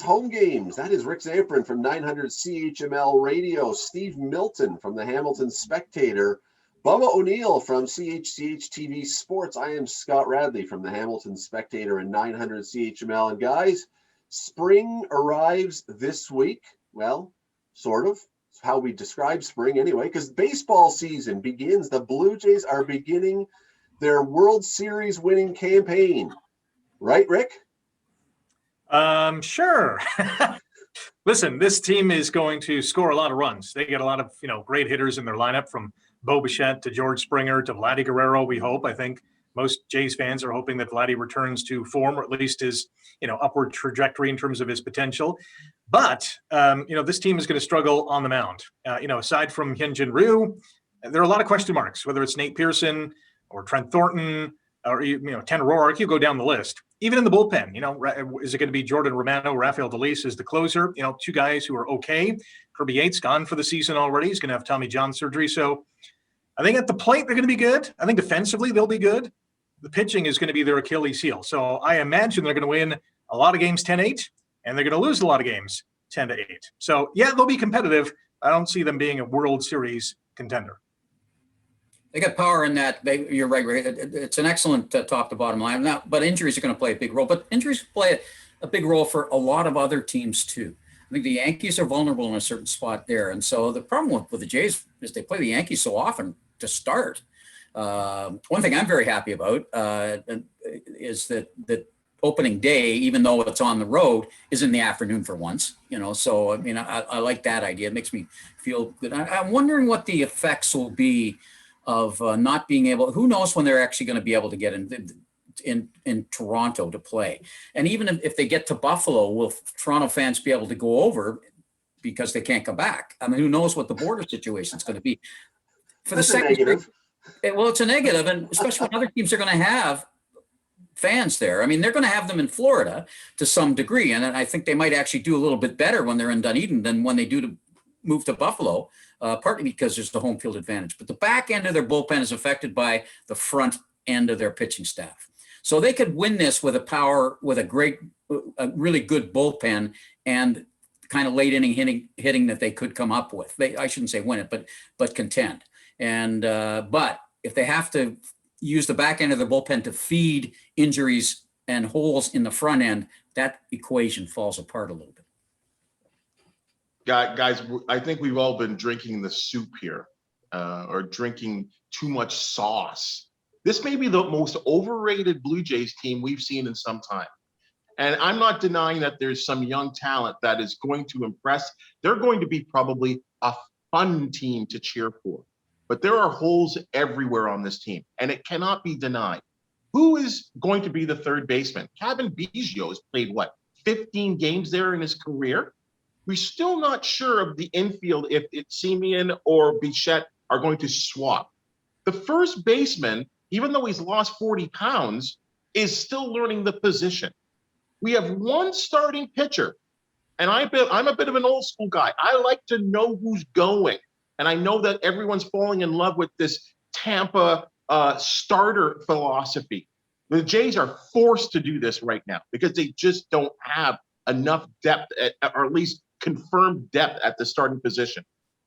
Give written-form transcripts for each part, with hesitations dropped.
home games. That is Rick Zamperin from 900 CHML Radio, Steve Milton from the Hamilton Spectator, Bubba O'Neill from CHCH TV Sports. I am Scott Radley from the Hamilton Spectator and 900 CHML. And guys, spring arrives this week. Well, sort of. It's how we describe spring anyway, because baseball season begins. The Blue Jays are beginning their World Series winning campaign. Right, Rick? Sure. Listen, this team is going to score a lot of runs. They get a lot of, great hitters in their lineup, from Bo Bichette to George Springer to Vladdy Guerrero, we hope. I think most Jays fans are hoping that Vladdy returns to form, or at least his, upward trajectory in terms of his potential. But, this team is going to struggle on the mound. Aside from Hyunjin Ryu, there are a lot of question marks, whether it's Nate Pearson or Trent Thornton or, Tanner Roark. You go down the list. Even in the bullpen, is it going to be Jordan Romano, Rafael DeLeese as the closer? Two guys who are okay. Kirby Yates gone for the season already. He's going to have Tommy John surgery. So I think at the plate, they're going to be good. I think defensively, they'll be good. The pitching is going to be their Achilles heel. So I imagine they're going to win a lot of games 10-8, and they're going to lose a lot of games 10-8. So, yeah, they'll be competitive. I don't see them being a World Series contender. They got power in that. You're right, Ray. It's an excellent top to bottom line. But injuries are going to play a big role. But injuries play a big role for a lot of other teams too. I think the Yankees are vulnerable in a certain spot there. And so the problem with the Jays is they play the Yankees so often to start. One thing I'm very happy about is that opening day, even though it's on the road, is in the afternoon for once. So I like that idea. It makes me feel good. I'm wondering what the effects will be of not being able. Who knows when they're actually going to be able to get in Toronto to play. And even if they get to Buffalo, will Toronto fans be able to go over because they can't come back? I mean, who knows what the border situation is going to be. For the second negative. Well, it's a negative, and especially when other teams are going to have fans there. I mean, they're going to have them in Florida to some degree, and I think they might actually do a little bit better when they're in Dunedin than when they do to move to Buffalo, partly because there's the home field advantage. But the back end of their bullpen is affected by the front end of their pitching staff. So they could win this with a really good bullpen and kind of late inning hitting that they could come up with. I shouldn't say win it, but contend. And but if they have to use the back end of their bullpen to feed injuries and holes in the front end, that equation falls apart a little bit. Guys, I think we've all been drinking the soup here, or drinking too much sauce. This may be the most overrated Blue Jays team we've seen in some time. And I'm not denying that there's some young talent that is going to impress. They're going to be probably a fun team to cheer for. But there are holes everywhere on this team, and it cannot be denied. Who is going to be the third baseman? Kevin Biggio has played, 15 games there in his career? We're still not sure of the infield if it's Simeon or Bichette are going to swap. The first baseman, even though he's lost 40 pounds, is still learning the position. We have one starting pitcher, and I'm a bit of an old school guy. I like to know who's going. And I know that everyone's falling in love with this Tampa starter philosophy. The Jays are forced to do this right now because they just don't have enough depth, or at least confirmed depth at the starting position.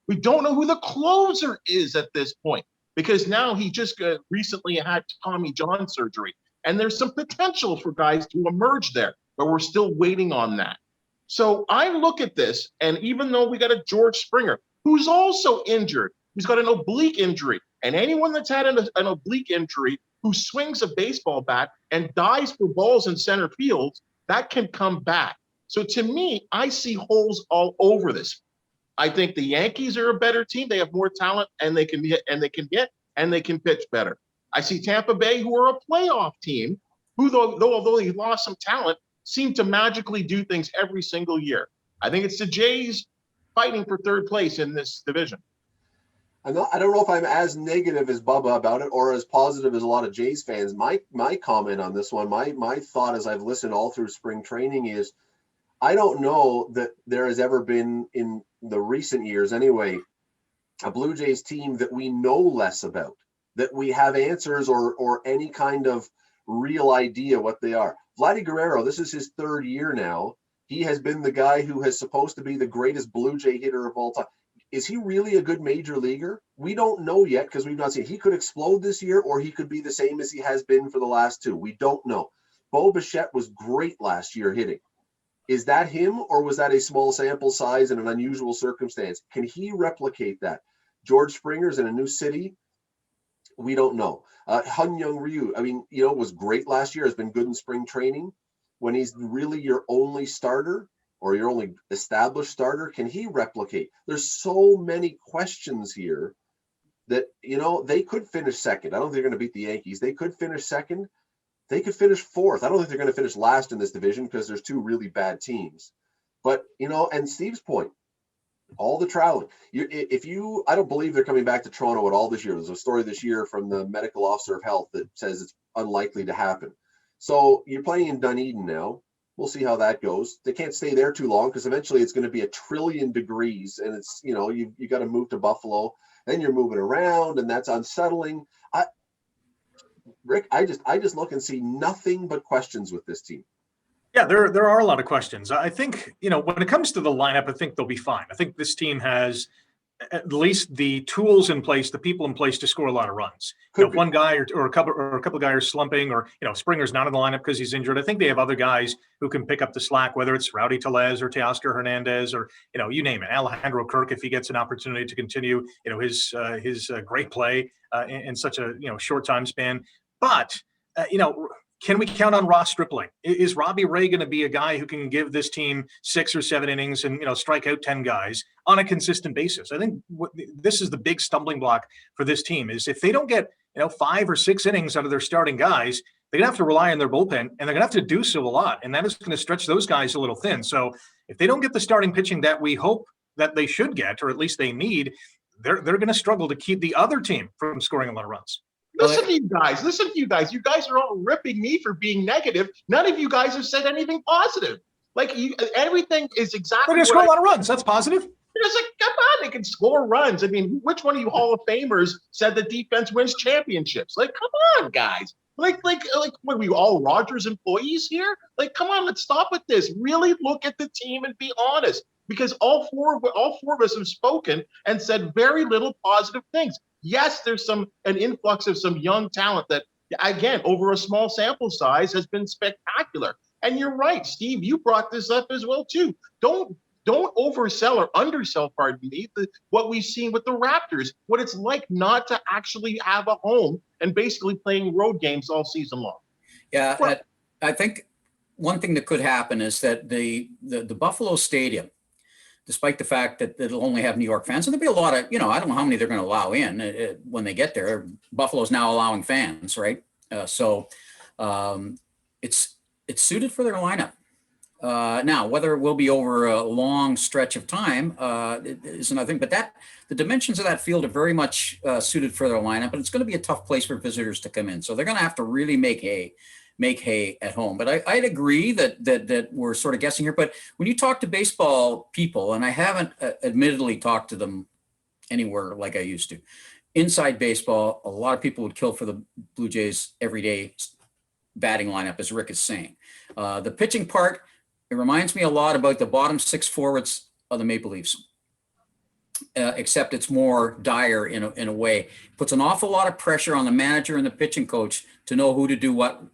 We don't know who the closer is at this point because now he just recently had Tommy John surgery. And there's some potential for guys to emerge there, but we're still waiting on that. So I look at this, and even though we got a George Springer, who's also injured, who's got an oblique injury, and anyone that's had an oblique injury who swings a baseball bat and dives for balls in center field, that can come back. So to me, I see holes all over this. I think the Yankees are a better team. They have more talent, and they can pitch better. I see Tampa Bay, who are a playoff team, who although they lost some talent, seem to magically do things every single year. I think it's the Jays fighting for third place in this division. I don't know if I'm as negative as Bubba about it or as positive as a lot of Jays fans. My comment on this one, my thought as I've listened all through spring training is, I don't know that there has ever been in the recent years anyway, a Blue Jays team that we know less about, that we have answers or any kind of real idea what they are. Vladdy Guerrero, this is his third year now. He has been the guy who has supposed to be the greatest Blue Jay hitter of all time. Is he really a good major leaguer? We don't know yet because we've not seen. He could explode this year, or he could be the same as he has been for the last two. We don't know. Bo Bichette was great last year hitting. Is that him, or was that a small sample size and an unusual circumstance? Can he replicate that? George Springer's in a new city. We don't know. Hun Young Ryu, was great last year, has been good in spring training. When he's really your only starter or your only established starter, can he replicate? There's so many questions here that, they could finish second. I don't think they're going to beat the Yankees. They could finish second. They could finish fourth. I don't think they're going to finish last in this division because there's two really bad teams. But, and Steve's point, all the traveling. I don't believe they're coming back to Toronto at all this year. There's a story this year from the medical officer of health that says it's unlikely to happen. So you're playing in Dunedin now. We'll see how that goes. They can't stay there too long because eventually it's going to be 1 trillion degrees, and it's, you got to move to Buffalo. Then you're moving around, and that's unsettling. Rick, I just look and see nothing but questions with this team. Yeah, there are a lot of questions. I think, when it comes to the lineup, I think they'll be fine. I think this team has at least the tools in place, the people in place to score a lot of runs. If one guy or a couple of guys are slumping, or Springer's not in the lineup because he's injured, I think they have other guys who can pick up the slack, whether it's Rowdy Tellez or Teoscar Hernandez or you name it, Alejandro Kirk, if he gets an opportunity to continue his great play in such a short time span. But can we count on Ross Stripling? Is Robbie Ray going to be a guy who can give this team 6 or 7 innings and strike out 10 guys on a consistent basis? I think this is the big stumbling block for this team, is if they don't get 5 or 6 innings out of their starting guys, they're going to have to rely on their bullpen, and they're going to have to do so a lot, and that is going to stretch those guys a little thin. So if they don't get the starting pitching that we hope that they should get, or at least they need, they're going to struggle to keep the other team from scoring a lot of runs. Listen to you guys. You guys are all ripping me for being negative. None of you guys have said anything positive. Everything is exactly. They're going to score a lot of runs. That's positive. It's like, come on, they can score runs. I mean, which one of you Hall of Famers said the defense wins championships? Come on, guys. What are we all Rogers employees here? Come on, let's stop with this. Really look at the team and be honest, because all four of us have spoken and said very little positive things. Yes, there's an influx of some young talent that, again, over a small sample size has been spectacular. And you're right, Steve, you brought this up as well, too. Don't oversell or undersell, pardon me, what we've seen with the Raptors, what it's like not to actually have a home and basically playing road games all season long. Yeah, well, I think one thing that could happen is that the Buffalo Stadium, despite the fact that it'll only have New York fans, and there'll be a lot of, I don't know how many they're going to allow in when they get there. Buffalo's now allowing fans, right? So it's suited for their lineup. Now, whether it will be over a long stretch of time is another thing, but the dimensions of that field are very much suited for their lineup, and it's going to be a tough place for visitors to come in. So they're going to have to really make hay at home. But I'd agree that we're sort of guessing here. But when you talk to baseball people, and I haven't admittedly talked to them anywhere like I used to, inside baseball, a lot of people would kill for the Blue Jays everyday batting lineup, as Rick is saying. The pitching part, it reminds me a lot about the bottom 6 forwards of the Maple Leafs. Except it's more dire in a way. Puts an awful lot of pressure on the manager and the pitching coach to know who to do what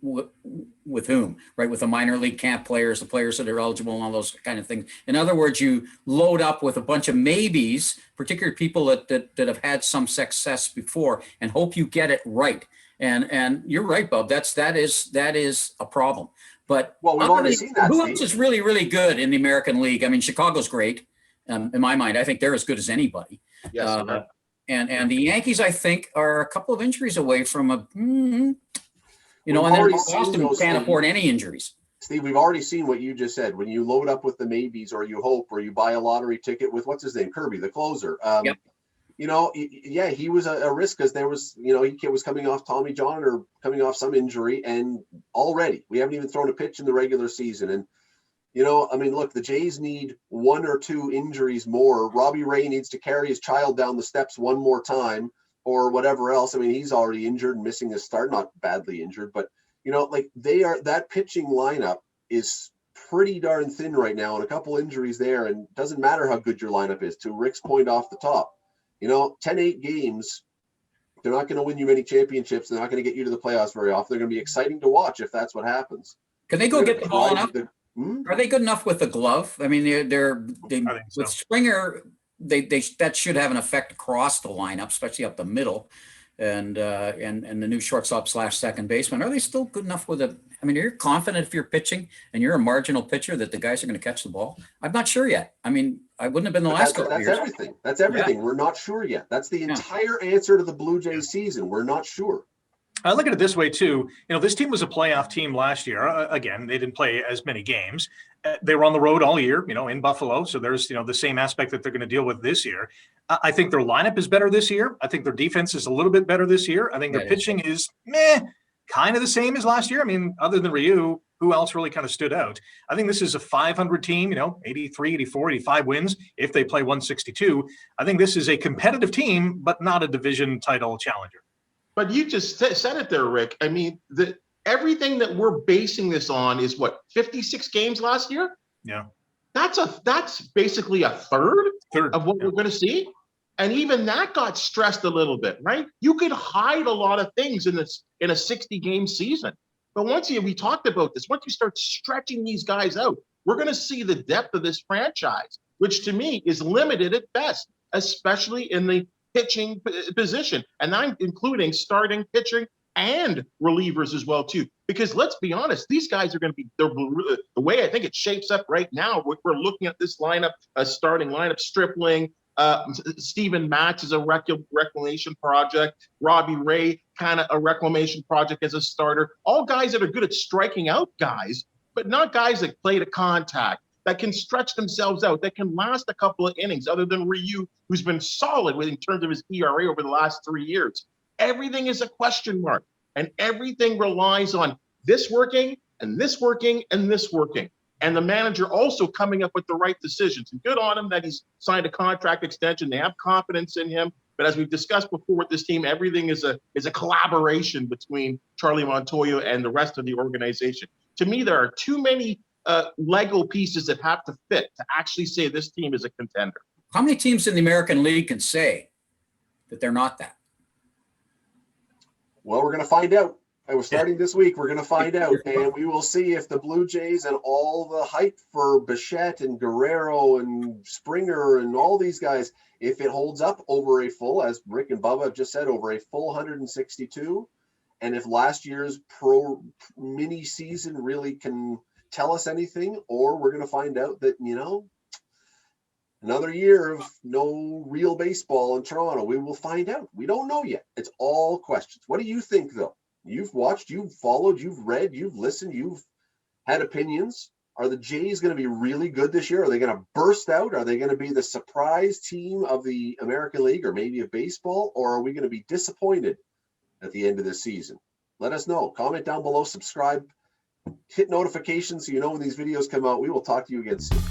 with whom, right? With the minor league camp players, the players that are eligible, and all those kind of things. In other words, you load up with a bunch of maybes, particularly people that have had some success before, and hope you get it right. And you're right, Bob. That is a problem. But we've already seen that. Who else is really, really good in the American League? I mean, Chicago's great. In my mind, I think they're as good as anybody. Yes, and the Yankees, I think, are a couple of injuries away from and then Boston can't afford any injuries. Steve, we've already seen what you just said. When you load up with the maybes, or you hope, or you buy a lottery ticket with, what's his name, Kirby, the closer. Yep. He was a risk because there was, he was coming off Tommy John or coming off some injury, and already we haven't even thrown a pitch in the regular season. And look, the Jays need 1 or 2 injuries more. Robbie Ray needs to carry his child down the steps one more time, or whatever else. I mean, he's already injured and missing his start, not badly injured, but that pitching lineup is pretty darn thin right now, and a couple injuries there, and doesn't matter how good your lineup is. To Rick's point off the top, 10-8 games, they're not going to win you many championships. They're not going to get you to the playoffs very often. They're going to be exciting to watch if that's what happens. Can they go get the ball enough? Hmm? Are they good enough with the glove? I mean, they I think so. with Springer, they that should have an effect across the lineup, especially up the middle, and the new shortstop / second baseman. Are they still good enough with it? I mean, are you confident if you're pitching and you're a marginal pitcher that the guys are going to catch the ball? I'm not sure yet. I mean, I wouldn't have been the last couple of years. That's everything. That's everything. Yeah. We're not sure yet. That's the entire answer to the Blue Jays season. We're not sure. I look at it this way too. This team was a playoff team last year. Again, they didn't play as many games. They were on the road all year, in Buffalo. So there's, the same aspect that they're going to deal with this year. I think their lineup is better this year. I think their defense is a little bit better this year. I think their pitching is kind of the same as last year. I mean, other than Ryu, who else really kind of stood out? I think this is a 500 team, 83, 84, 85 wins if they play 162. I think this is a competitive team, but not a division title challenger. But you just said it there, Rick. I mean, everything that we're basing this on is 56 games last year? Yeah. That's basically a third of what we're going to see. And even that got stressed a little bit, right? You could hide a lot of things in a 60-game season. But we talked about this, once you start stretching these guys out, we're going to see the depth of this franchise, which to me is limited at best, especially in the pitching position. And I'm including starting pitching and relievers as well, too. Because let's be honest, these guys are going to be the way I think it shapes up right now. We're looking at this lineup, a starting lineup, Stripling, Steven Matz is a reclamation project. Robbie Ray, kind of a reclamation project as a starter. All guys that are good at striking out guys, but not guys that play to contact, that can stretch themselves out, that can last a couple of innings, other than Ryu, who's been solid in terms of his ERA over the last 3 years. Everything is a question mark, and everything relies on this working and this working and this working. And the manager also coming up with the right decisions. And good on him that he's signed a contract extension. They have confidence in him. But as we've discussed before with this team, everything is a collaboration between Charlie Montoyo and the rest of the organization. To me, there are too many Lego pieces that have to fit to actually say this team is a contender. How many teams in the American League can say that they're not that? Well, we're going to find out. We're starting this week. We're going to find out, and we will see if the Blue Jays and all the hype for Bichette and Guerrero and Springer and all these guys, if it holds up over a full, as Rick and Bubba have just said, over a full 162, and if last year's pro mini season really can tell us anything, or we're going to find out that, another year of no real baseball in Toronto. We will find out. We don't know yet. It's all questions. What do you think, though? You've watched, you've followed, you've read, you've listened, you've had opinions. Are the Jays going to be really good this year? Are they going to burst out? Are they going to be the surprise team of the American League or maybe of baseball? Or are we going to be disappointed at the end of this season? Let us know. Comment down below, subscribe, hit notifications so you know when these videos come out. We will talk to you again soon.